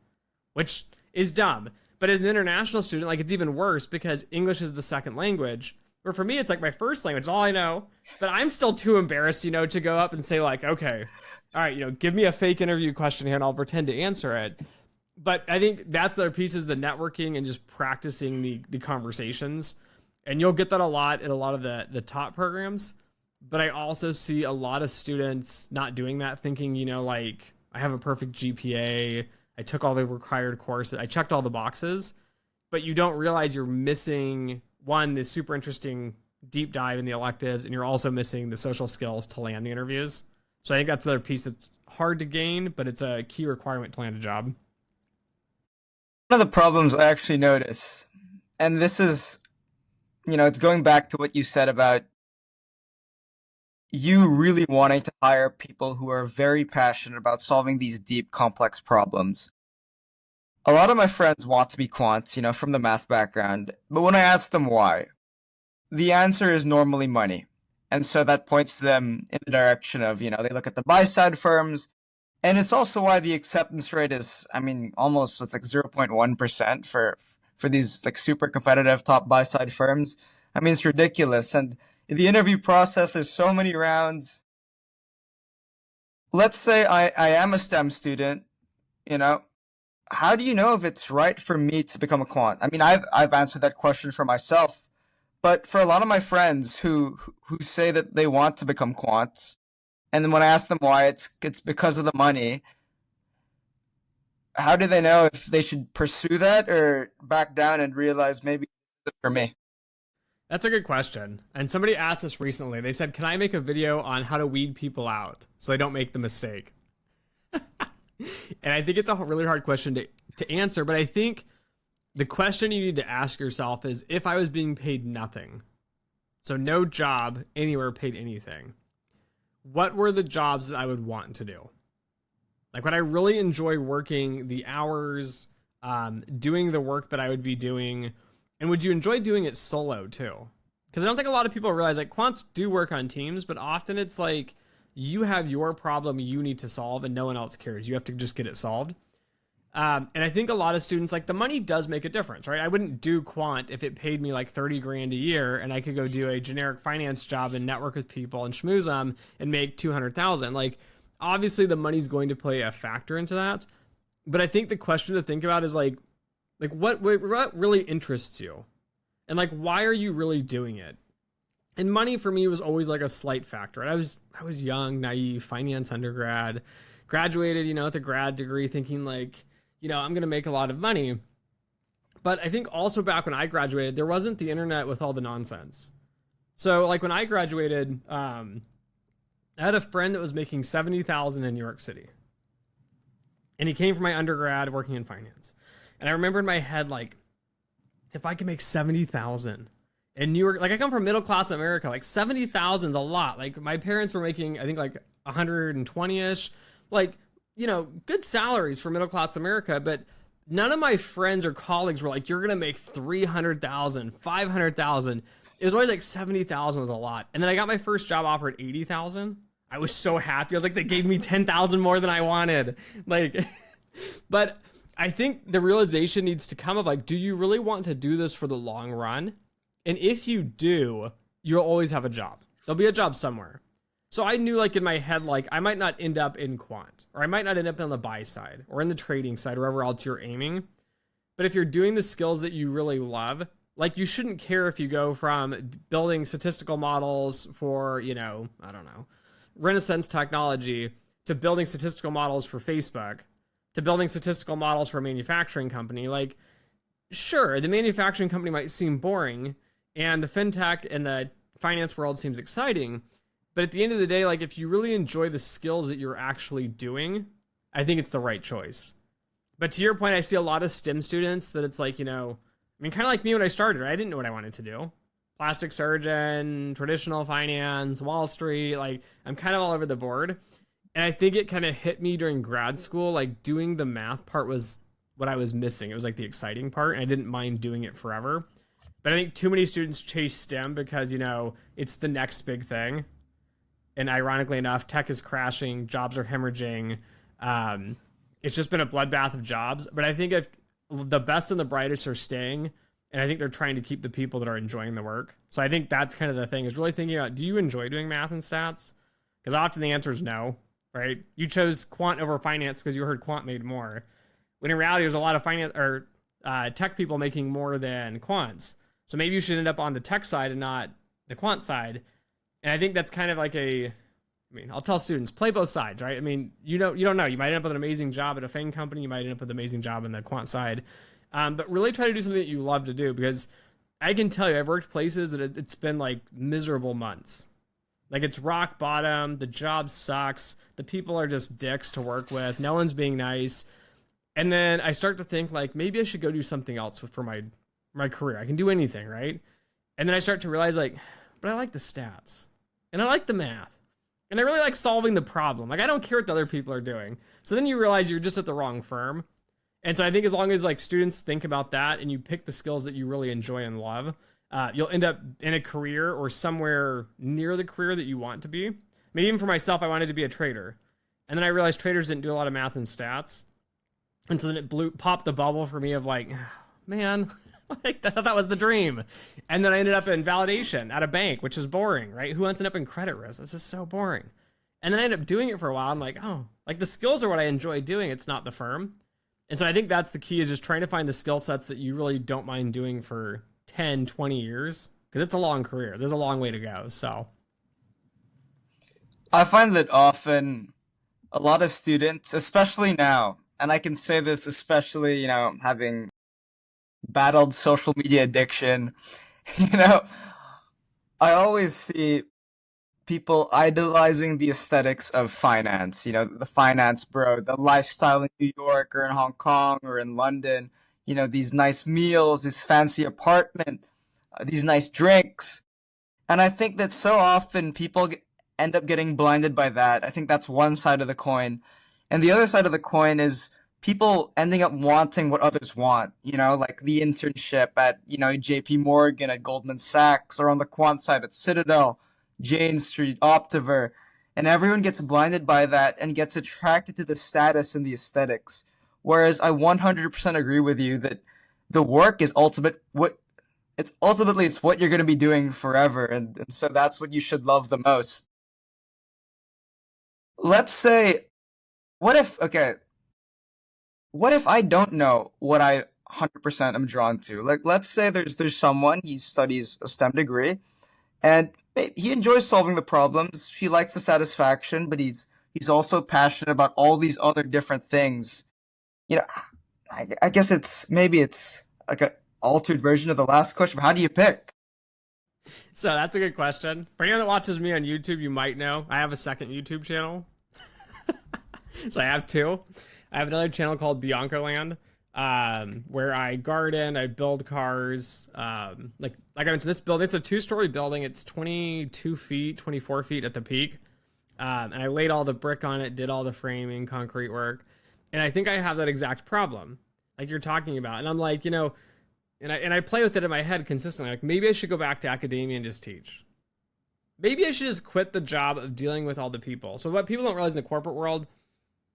which is dumb. But as an international student, like, it's even worse because English is the second language. Or for me, it's like my first language, all I know. But I'm still too embarrassed, to go up and say like, okay, all right, give me a fake interview question here and I'll pretend to answer it. But I think that's the other piece, is the networking and just practicing the conversations. And you'll get that a lot in a lot of the top programs. But I also see a lot of students not doing that, thinking, like, I have a perfect GPA, I took all the required courses, I checked all the boxes. But you don't realize you're missing, one, this super interesting deep dive in the electives, and you're also missing the social skills to land the interviews. So I think that's another piece that's hard to gain, but it's a key requirement to land a job. One of the problems I actually notice, and this is, it's going back to what you said about you really wanting to hire people who are very passionate about solving these deep, complex problems. A lot of my friends want to be quants, from the math background, but when I ask them why, the answer is normally money. And so that points them in the direction of, they look at the buy-side firms, and it's also why the acceptance rate is, almost, it's like 0.1% for these like super competitive top buy-side firms. It's ridiculous. And in the interview process, there's so many rounds. Let's say I am a STEM student, how do you know if it's right for me to become a quant? I've answered that question for myself, but for a lot of my friends who say that they want to become quants, and then when I ask them why, it's because of the money. How do they know if they should pursue that or back down and realize maybe it's for me? That's a good question. And somebody asked us recently. They said, can I make a video on how to weed people out so they don't make the mistake? And I think it's a really hard question to answer, but I think the question you need to ask yourself is, if I was being paid nothing, so no job anywhere paid anything, what were the jobs that I would want to do? Like, would I really enjoy working the hours, doing the work that I would be doing? And would you enjoy doing it solo too? Because I don't think a lot of people realize, like, quants do work on teams, but often it's like you have your problem you need to solve and no one else cares. You have to just get it solved. And I think a lot of students, like, the money does make a difference, right? I wouldn't do quant if it paid me like 30 grand a year and I could go do a generic finance job and network with people and schmooze them and make 200,000. Like, obviously the money's going to play a factor into that. But I think the question to think about is like what really interests you? And like, why are you really doing it? And money for me was always like a slight factor. I was young, naive, finance undergrad, graduated, with a grad degree, thinking like, I'm going to make a lot of money. But I think also back when I graduated, there wasn't the internet with all the nonsense. So like when I graduated, I had a friend that was making 70,000 in New York City. And he came from my undergrad working in finance. And I remember in my head, like, if I could make 70,000 in New York, like, I come from middle class America, like 70,000 is a lot. Like, my parents were making, I think, like 120-ish, like, good salaries for middle class America. But none of my friends or colleagues were like, you're going to make 300,000, 500,000. It was always like 70,000 was a lot. And then I got my first job offer at 80,000. I was so happy. I was like, they gave me 10,000 more than I wanted. Like, but I think the realization needs to come of like, do you really want to do this for the long run? And if you do, you'll always have a job. There'll be a job somewhere. So I knew, like, in my head, like, I might not end up in quant, or I might not end up on the buy side or in the trading side, wherever else you're aiming. But if you're doing the skills that you really love, like you shouldn't care if you go from building statistical models for, I don't know, Renaissance technology to building statistical models for Facebook to building statistical models for a manufacturing company. Like, sure, the manufacturing company might seem boring and the fintech and the finance world seems exciting, but at the end of the day, like if you really enjoy the skills that you're actually doing, I think it's the right choice. But to your point, I see a lot of STEM students that it's like, kind of like me when I started, right? I didn't know what I wanted to do. Plastic surgeon, traditional finance, Wall Street, like I'm kind of all over the board. And I think it kind of hit me during grad school, like doing the math part was what I was missing. It was like the exciting part, and I didn't mind doing it forever. But I think too many students chase STEM because, it's the next big thing. And ironically enough, tech is crashing, jobs are hemorrhaging. It's just been a bloodbath of jobs. But I think if the best and the brightest are staying, and I think they're trying to keep the people that are enjoying the work. So I think that's kind of the thing, is really thinking about, do you enjoy doing math and stats? Because often the answer is no, right? You chose quant over finance because you heard quant made more. When in reality, there's a lot of finance or tech people making more than quants. So maybe you should end up on the tech side and not the quant side. And I think that's kind of like I'll tell students, play both sides, right? You don't know. You might end up with an amazing job at a FANG company. You might end up with an amazing job in the quant side. But really try to do something that you love to do, because I can tell you, I've worked places that it's been like miserable months. Like it's rock bottom. The job sucks. The people are just dicks to work with. No one's being nice. And then I start to think like, maybe I should go do something else for my career. I can do anything, right? And then I start to realize like, but I like the stats and I like the math and I really like solving the problem. Like I don't care what the other people are doing. So then you realize you're just at the wrong firm. And so I think as long as like students think about that and you pick the skills that you really enjoy and love, you'll end up in a career or somewhere near the career that you want to be. Maybe even for myself, I wanted to be a trader. And then I realized traders didn't do a lot of math and stats. And so then it popped the bubble for me of like, man, like that was the dream. And then I ended up in validation at a bank, which is boring, right? Who wants to end up in credit risk? This is so boring. And then I ended up doing it for a while. I'm like, oh, like the skills are what I enjoy doing. It's not the firm. And so I think that's the key, is just trying to find the skill sets that you really don't mind doing for 10, 20 years. Because it's a long career. There's a long way to go. So I find that often a lot of students, especially now, and I can say this especially, having battled social media addiction, you know, I always see people idolizing the aesthetics of finance, the finance bro, the lifestyle in New York or in Hong Kong or in London, these nice meals, this fancy apartment, these nice drinks. And I think that so often people end up getting blinded by that. I think that's one side of the coin. And the other side of the coin is people ending up wanting what others want, like the internship at, JP Morgan, at Goldman Sachs, or on the quant side at Citadel, Jane Street, Optiver. And everyone gets blinded by that and gets attracted to the status and the aesthetics. Whereas I 100% agree with you that the work is ultimately it's what you're going to be doing forever. And so that's what you should love the most. Let's say, what if I don't know what I 100% am drawn to? Like, let's say there's someone, he studies a STEM degree, and he enjoys solving the problems. He likes the satisfaction, but he's also passionate about all these other different things. I guess it's like an altered version of the last question. How do you pick? So that's a good question. For anyone that watches me on YouTube, you might know I have a second YouTube channel. So I have two. I have another channel called Bianco Land, where I garden, I build cars. Like I mentioned, this building, it's a 2-story building. It's 22 feet, 24 feet at the peak. And I laid all the brick on it, did all the framing, concrete work. And I think I have that exact problem, like you're talking about. And I'm like, and I play with it in my head consistently. Like, maybe I should go back to academia and just teach. Maybe I should just quit the job of dealing with all the people. So what people don't realize in the corporate world,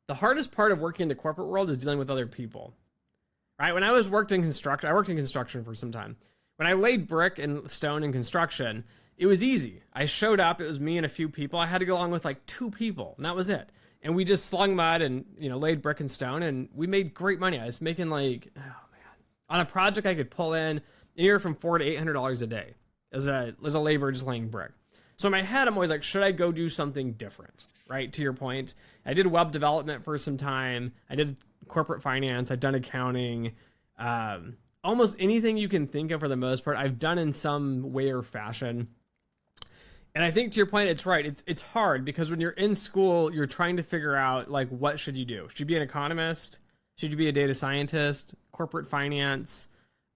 the hardest part of working in the corporate world is dealing with other people, right? When I worked in construction for some time. When I laid brick and stone in construction, it was easy. I showed up, it was me and a few people. I had to get along with like 2 people, and that was it. And we just slung mud and, laid brick and stone, and we made great money. I was making like, oh man, on a project I could pull in anywhere from $400 to $800 a day as a laborer just laying brick. So in my head, I'm always like, should I go do something different? Right? To your point, I did web development for some time. I did corporate finance. I've done accounting. Almost anything you can think of for the most part, I've done in some way or fashion. And I think to your point, it's right. It's hard because when you're in school, you're trying to figure out like, what should you do? Should you be an economist? Should you be a data scientist? Corporate finance?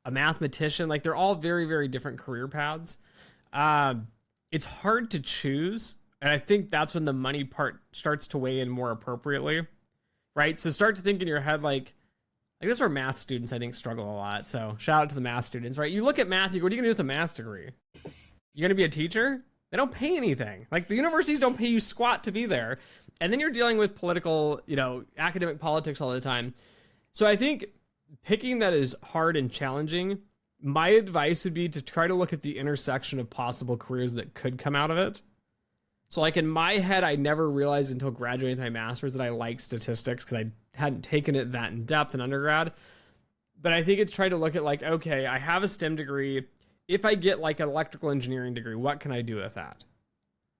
A mathematician? Like, they're all very, very different career paths. It's hard to choose. And I think that's when the money part starts to weigh in more appropriately, right? So start to think in your head, like that's where math students, I think, struggle a lot. So shout out to the math students, right? You look at math, you go, what are you gonna do with a math degree? You're gonna be a teacher? They don't pay anything. Like, the universities don't pay you squat to be there. And then you're dealing with political, academic politics all the time. So I think picking that is hard and challenging. My advice would be to try to look at the intersection of possible careers that could come out of it. So like in my head, I never realized until graduating with my master's that I like statistics because I hadn't taken it that in depth in undergrad. But I think it's trying to look at like, okay, I have a STEM degree. If I get like an electrical engineering degree, what can I do with that?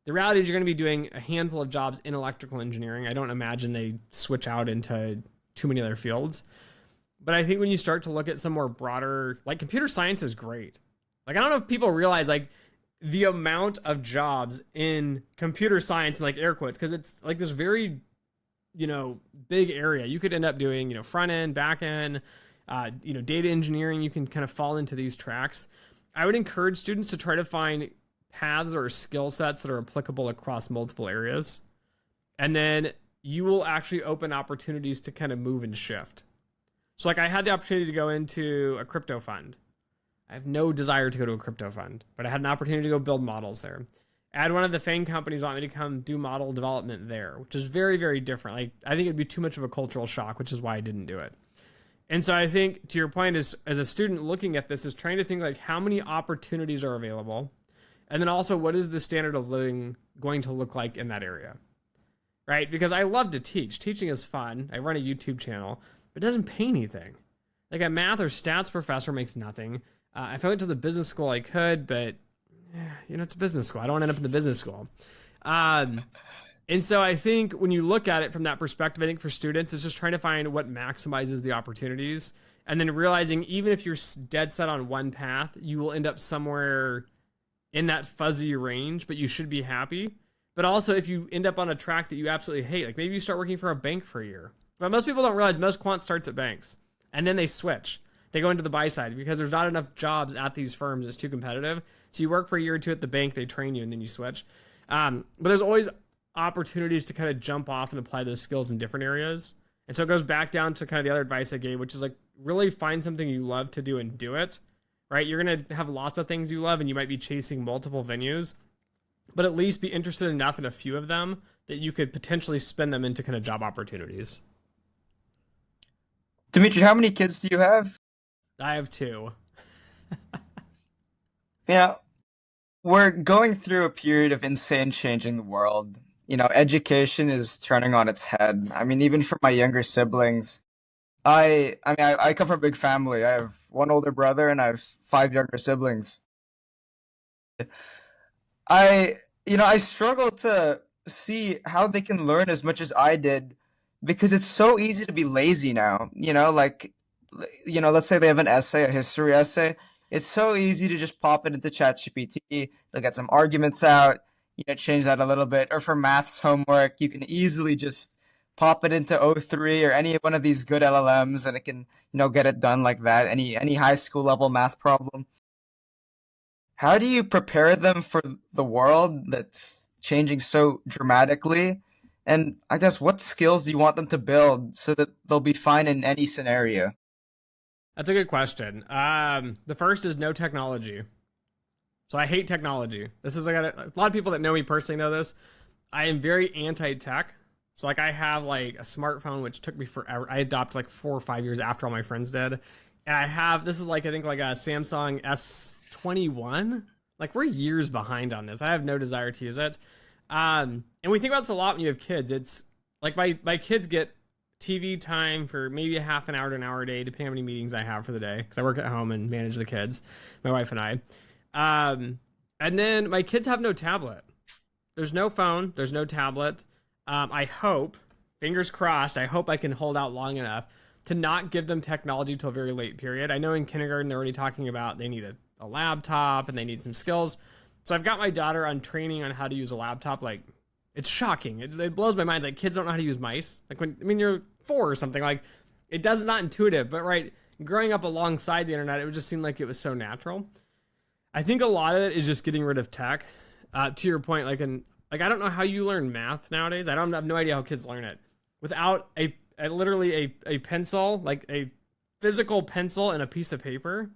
The reality is you're going to be doing a handful of jobs in electrical engineering. I don't imagine they switch out into too many other fields. But I think when you start to look at some more broader, like computer science is great. Like, I don't know if people realize like the amount of jobs in computer science, like air quotes, because it's like this very, big area. You could end up doing, front end, back end, data engineering. You can kind of fall into these tracks. I would encourage students to try to find paths or skill sets that are applicable across multiple areas. And then you will actually open opportunities to kind of move and shift. So like I had the opportunity to go into a crypto fund. I have no desire to go to a crypto fund, but I had an opportunity to go build models there. I had one of the FANG companies want me to come do model development there, which is very, very different. Like, I think it'd be too much of a cultural shock, which is why I didn't do it. And so I think, to your point, is as a student looking at this, is trying to think like how many opportunities are available, and then also what is the standard of living going to look like in that area, right? Because I love to teach. Teaching is fun. I run a YouTube channel, but it doesn't pay anything. Like a math or stats professor makes nothing. If I went to the business school, I could, but it's a business school. I don't want to end up in the business school. And so I think when you look at it from that perspective, I think for students, it's just trying to find what maximizes the opportunities. And then realizing even if you're dead set on one path, you will end up somewhere in that fuzzy range, but you should be happy. But also if you end up on a track that you absolutely hate, like maybe you start working for a bank for a year. But most people don't realize most quant starts at banks and then they switch. They go into the buy side because there's not enough jobs at these firms. It's too competitive. So you work for a year or two at the bank, they train you, and then you switch. But there's always opportunities to kind of jump off and apply those skills in different areas. And so it goes back down to kind of the other advice I gave, which is like really find something you love to do and do it, right? You're going to have lots of things you love and you might be chasing multiple venues, but at least be interested enough in a few of them that you could potentially spin them into kind of job opportunities. Dimitri, how many kids do you have? I have 2. We're going through a period of insane change in the world. Education is turning on its head. I mean, even for my younger siblings, I come from a big family. I have one older brother and I have 5 younger siblings. I struggle to see how they can learn as much as I did because it's so easy to be lazy now. Let's say they have an essay, a history essay. It's so easy to just pop it into ChatGPT. They'll get some arguments out, change that a little bit. Or for maths homework, you can easily just pop it into O3 or any one of these good LLMs, and it can, get it done like that. Any high school level math problem. How do you prepare them for the world that's changing so dramatically? And I guess what skills do you want them to build so that they'll be fine in any scenario? That's a good question. The first is no technology. So I hate technology. This is like a lot of people that know me personally know this. I am very anti-tech. So like I have like a smartphone, which took me forever. I adopted like 4 or 5 years after all my friends did. And I have, this is like, I think like a Samsung S21. Like we're years behind on this. I have no desire to use it. And we think about this a lot when you have kids. It's like my kids get TV time for maybe a half an hour to an hour a day, depending on how many meetings I have for the day, because I work at home and manage the kids, my wife and I. And then my kids have no tablet. There's no phone. There's no tablet. I hope, fingers crossed, I hope I can hold out long enough to not give them technology till a very late period. I know in kindergarten they're already talking about they need a laptop and they need some skills. So I've got my daughter on training on how to use a laptop. Like, it's shocking. It blows my mind. It's like kids don't know how to use mice. Like when you're 4 or something, like it does not intuitive, but right, growing up alongside the internet, it would just seem like it was so natural. I think a lot of it is just getting rid of tech. To your point, like I don't know how you learn math nowadays. I have no idea how kids learn it without literally a pencil, like a physical pencil and a piece of paper,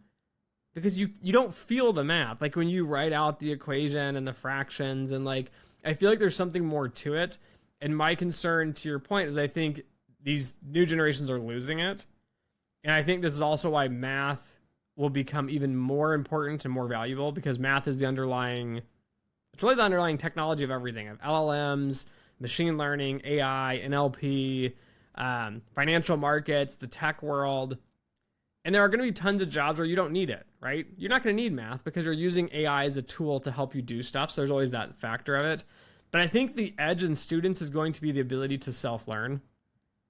because you don't feel the math. Like when you write out the equation and the fractions, and like, I feel like there's something more to it. And my concern, to your point, is I think these new generations are losing it. And I think this is also why math will become even more important and more valuable, because math is it's really the underlying technology of everything, of LLMs, machine learning, AI, NLP, financial markets, the tech world. And there are going to be tons of jobs where you don't need it, right? You're not going to need math because you're using AI as a tool to help you do stuff. So there's always that factor of it. But I think the edge in students is going to be the ability to self-learn.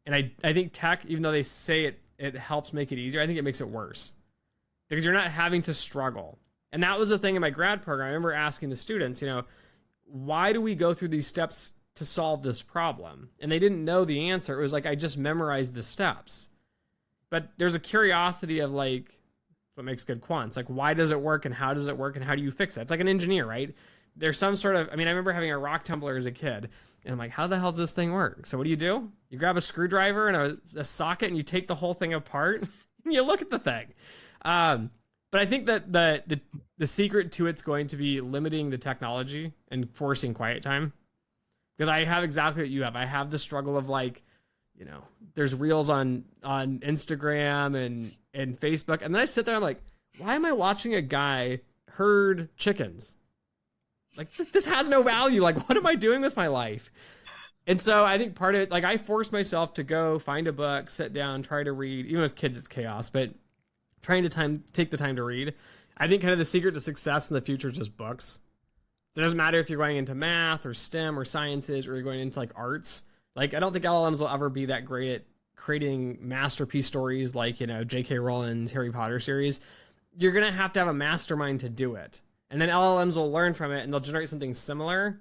And I think tech, even though they say it helps make it easier, I think it makes it worse, because you're not having to struggle. And that was the thing in my grad program. I remember asking the students, why do we go through these steps to solve this problem? And they didn't know the answer. It was like, I just memorized the steps. But there's a curiosity of like, what makes good quants. Like, why does it work and how does it work and how do you fix it? It's like an engineer, right? There's some sort of, I remember having a rock tumbler as a kid, and I'm like, how the hell does this thing work? So what do? You grab a screwdriver and a socket and you take the whole thing apart and you look at the thing. But I think that the secret to it's going to be limiting the technology and forcing quiet time. Because I have exactly what you have. I have the struggle of like, there's reels on Instagram and Facebook. And then I sit there, I'm like, why am I watching a guy herd chickens? Like, this has no value. Like, what am I doing with my life? And so I think part of it, like, I force myself to go find a book, sit down, try to read. Even with kids, it's chaos, but trying to take the time to read. I think kind of the secret to success in the future is just books. It doesn't matter if you're going into math or STEM or sciences, or you're going into like arts. Like, I don't think LLMs will ever be that great at creating masterpiece stories like, J.K. Rowling's Harry Potter series. You're going to have a mastermind to do it. And then LLMs will learn from it and they'll generate something similar,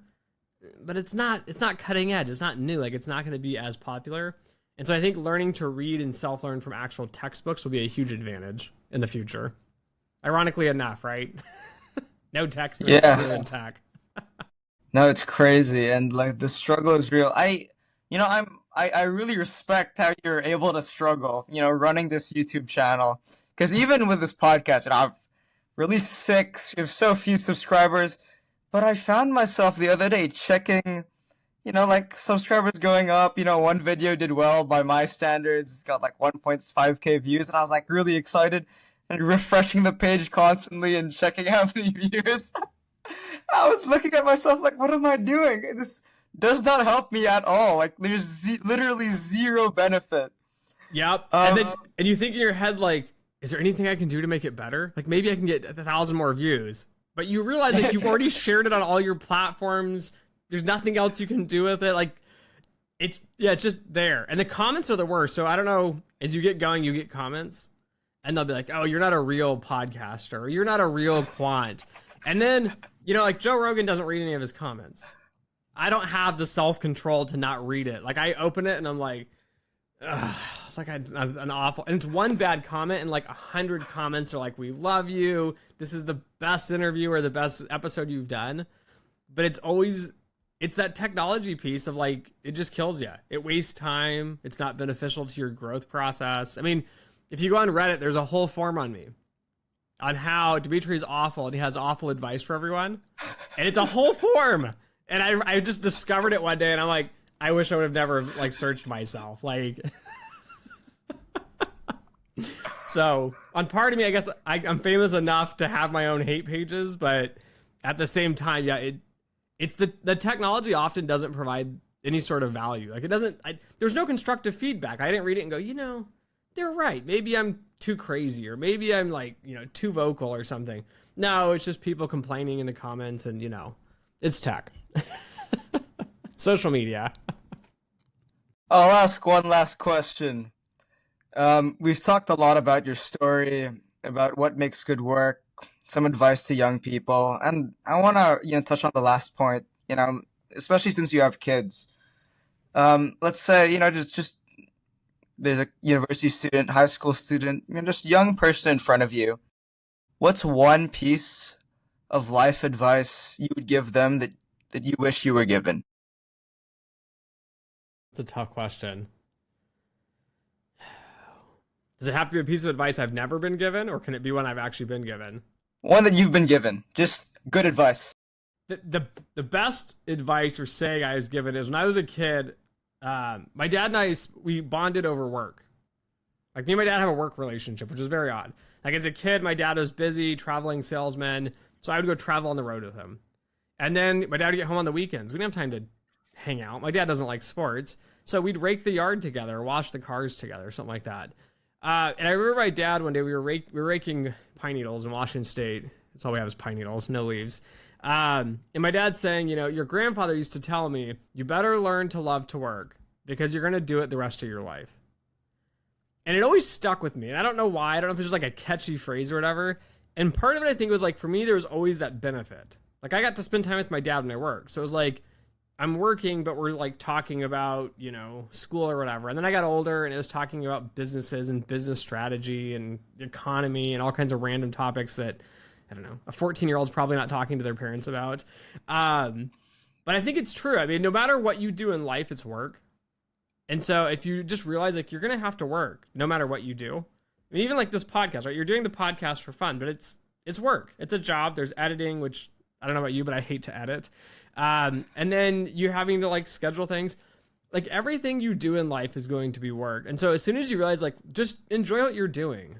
but it's not cutting edge. It's not new. Like, it's not going to be as popular. And so I think learning to read and self-learn from actual textbooks will be a huge advantage in the future. Ironically enough, right? No text, no in tech. No, it's crazy. And like, the struggle is real. I really respect how you're able to struggle, running this YouTube channel. Because even with this podcast, I've released 6, we have so few subscribers, but I found myself the other day checking, like subscribers going up. One video did well by my standards. It's got like 1.5K views, and I was like really excited and refreshing the page constantly and checking how many views. I was looking at myself like, what am I doing? This does not help me at all. Like, there's literally zero benefit. Yep. And you think in your head, like, is there anything I can do to make it better? Like, maybe I can get 1,000 more views. But you realize that you've already shared it on all your platforms. There's nothing else you can do with it. Like, it's just there. And the comments are the worst. So I don't know, as you get going, you get comments. And they'll be like, oh, you're not a real podcaster. Or you're not a real quant. And then, like Joe Rogan doesn't read any of his comments. I don't have the self-control to not read it. Like, I open it and I'm like, ugh. It's like an awful, and it's one bad comment and like 100 comments are like, we love you, this is the best interview or the best episode you've done. But it's that technology piece of like, it just kills you. It wastes time. It's not beneficial to your growth process. If you go on Reddit, there's a whole forum on me on how Dimitri is awful and he has awful advice for everyone. And it's a whole forum. And I just discovered it one day and I'm like, I wish I would have never like searched myself. Like, so on part of me, I guess I'm famous enough to have my own hate pages, but at the same time, yeah, it's the technology often doesn't provide any sort of value. Like it doesn't, there's no constructive feedback. I didn't read it and go, they're right. Maybe I'm too crazy, or maybe I'm like, too vocal or something. No, it's just people complaining in the comments, and it's tech. Social media. I'll ask one last question. We've talked a lot about your story, about what makes good work, some advice to young people, and I want to, touch on the last point, especially since you have kids. Let's say, just there's a university student, high school student, just young person in front of you. What's one piece of life advice you would give them that you wish you were given? It's a tough question. Does it have to be a piece of advice I've never been given, or can it be one I've actually been given? One that you've been given. Just good advice. The best advice or saying I was given is when I was a kid, my dad and I, we bonded over work. Like me and my dad have a work relationship, which is very odd. Like as a kid, my dad was busy traveling salesman, so I would go travel on the road with him. And then my dad would get home on the weekends. We didn't have time to hang out. My dad doesn't like sports, so we'd rake the yard together, wash the cars together, something like that. And I remember my dad one day, we were raking pine needles in Washington State. That's all we have is pine needles, no leaves. And my dad saying, your grandfather used to tell me, you better learn to love to work because you're going to do it the rest of your life. And it always stuck with me. And I don't know why. I don't know if it's just like a catchy phrase or whatever. And part of it, I think, was like, for me, there was always that benefit. Like I got to spend time with my dad when I worked. So it was like, I'm working, but we're like talking about, school or whatever. And then I got older and it was talking about businesses and business strategy and economy and all kinds of random topics that, I don't know, a 14-year-old's probably not talking to their parents about. But I think it's true. I mean, no matter what you do in life, it's work. And so if you just realize like you're going to have to work no matter what you do. I mean, even like this podcast, right? You're doing the podcast for fun, but it's work. It's a job. There's editing, which I don't know about you, but I hate to edit. And then you're having to like schedule things. Like everything you do in life is going to be work. And so as soon as you realize like just enjoy what you're doing.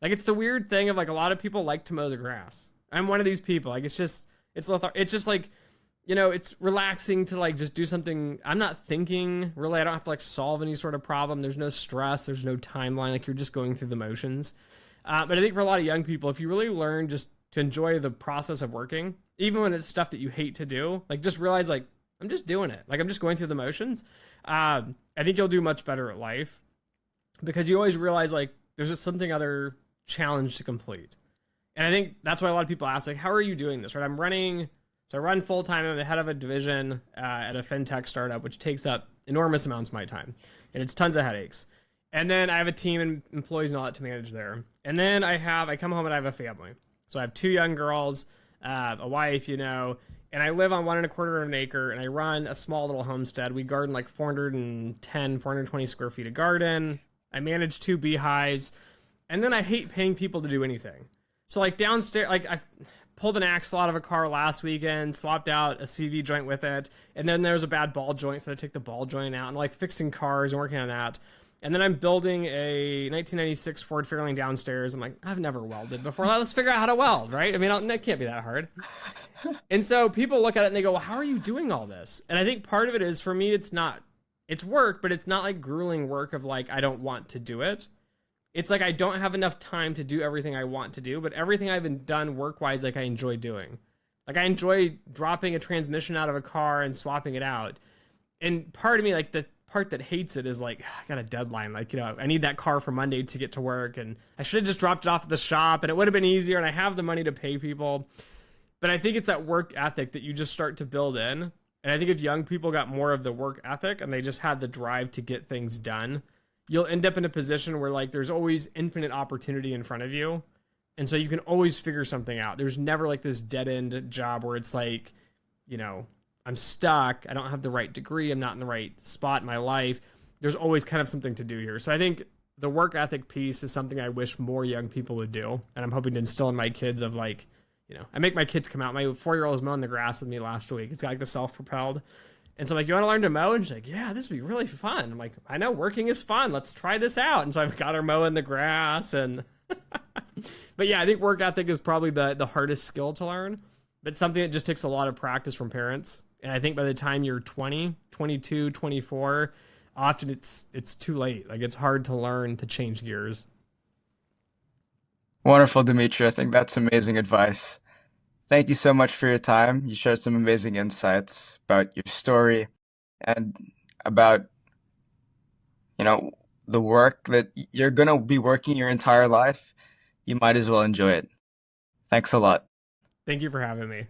Like it's the weird thing of like a lot of people like to mow the grass. I'm one of these people. Like it's just like, it's relaxing to like just do something. I'm not thinking really. I don't have to like solve any sort of problem. There's no stress. There's no timeline. Like you're just going through the motions. But I think for a lot of young people, if you really learn just to enjoy the process of working, even when it's stuff that you hate to do, like just realize like, I'm just doing it. Like I'm just going through the motions. I think you'll do much better at life because you always realize like there's just something other challenge to complete. And I think that's why a lot of people ask like, how are you doing this? Right? I run full time. I'm the head of a division at a fintech startup, which takes up enormous amounts of my time and it's tons of headaches. And then I have a team and employees and all that to manage there. And then I come home and I have a family. So I have 2 young girls, a wife, and I live on 1.25 of an acre and I run a small little homestead. We garden like 420 square feet of garden. I manage 2 beehives. And then I hate paying people to do anything. So like downstairs, like I pulled an axle out of a car last weekend, swapped out a CV joint with it. And then there's a bad ball joint. So I take the ball joint out and like fixing cars and working on that. And then I'm building a 1996 Ford Fairlane downstairs. I'm like, I've never welded before. Let's figure out how to weld, right? I mean, it can't be that hard. And so people look at it and they go, well, how are you doing all this? And I think part of it is, for me, it's work, but it's not like grueling work of like, I don't want to do it. It's like, I don't have enough time to do everything I want to do, but everything I've done work-wise, like I enjoy doing. Like I enjoy dropping a transmission out of a car and swapping it out. And part of me, like the part that hates it is like, I got a deadline. Like, I need that car for Monday to get to work and I should have just dropped it off at the shop and it would have been easier and I have the money to pay people. But I think it's that work ethic that you just start to build in. And I think if young people got more of the work ethic and they just had the drive to get things done, you'll end up in a position where like there's always infinite opportunity in front of you. And so you can always figure something out. There's never like this dead end job where it's like, I'm stuck. I don't have the right degree. I'm not in the right spot in my life. There's always kind of something to do here. So I think the work ethic piece is something I wish more young people would do. And I'm hoping to instill in my kids of like, I make my kids come out. My 4-year-old was mowing the grass with me last week. It's got like the self-propelled. And so I'm like, you want to learn to mow? And she's like, yeah, this would be really fun. I'm like, I know working is fun. Let's try this out. And so I've got her mowing the grass. And but yeah, I think work ethic is probably the hardest skill to learn, but something that just takes a lot of practice from parents. And I think by the time you're 20, 22, 24, often it's too late. Like it's hard to learn to change gears. Wonderful, Dimitri. I think that's amazing advice. Thank you so much for your time. You shared some amazing insights about your story and about, you know, the work that you're going to be working your entire life. You might as well enjoy it. Thanks a lot. Thank you for having me.